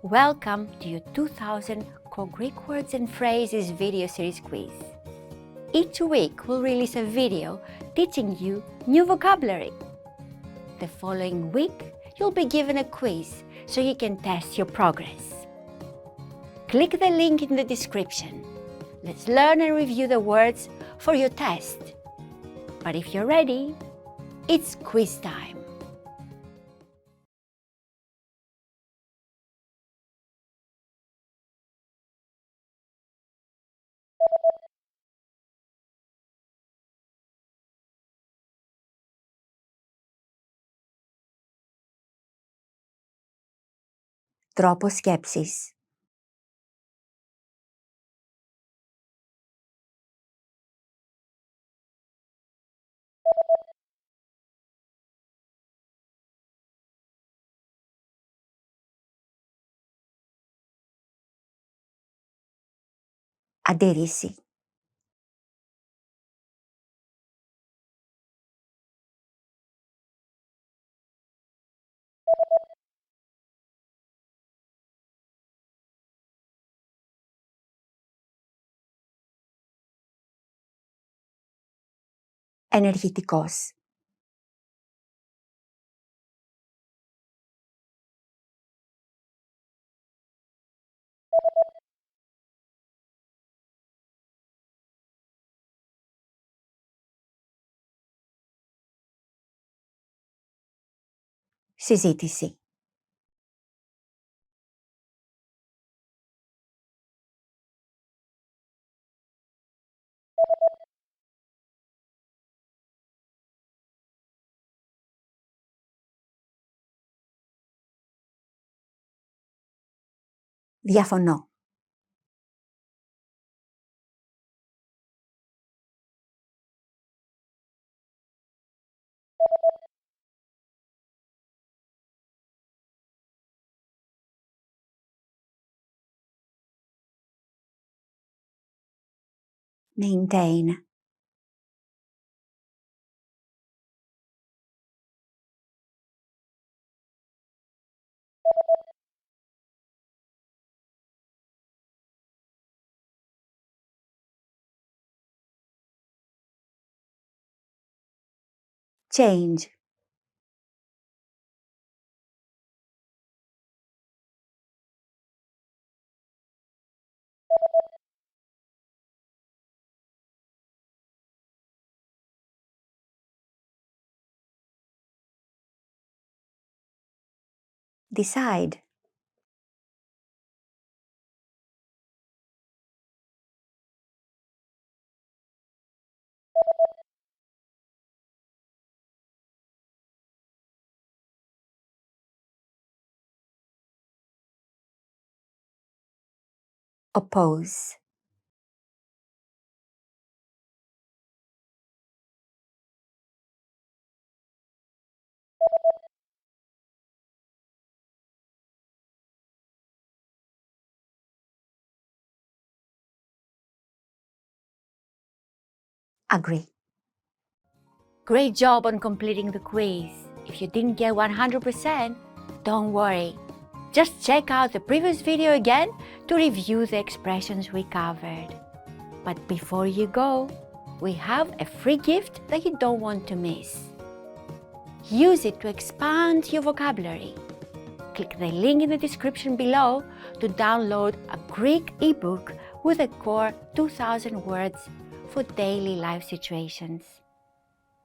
Welcome to your 2000 Core Greek Words and Phrases video series quiz. Each week we'll release a video teaching you new vocabulary. The following week you'll be given a quiz so you can test your progress. Click the link in the description. Let's learn and review the words for your test. But if you're ready, it's quiz time. Τρόπος σκέψης. Αντίρρηση. Ενεργητικός. Συζήτηση. Διαφωνώ. Maintain. Change. Decide. Oppose. Agree. Great job on completing the quiz. If you didn't get 100%, don't worry. Just check out the previous video again to review the expressions we covered. But before you go, we have a free gift that you don't want to miss. Use it to expand your vocabulary. Click the link in the description below to download a Greek ebook with a core 2000 words for daily life situations.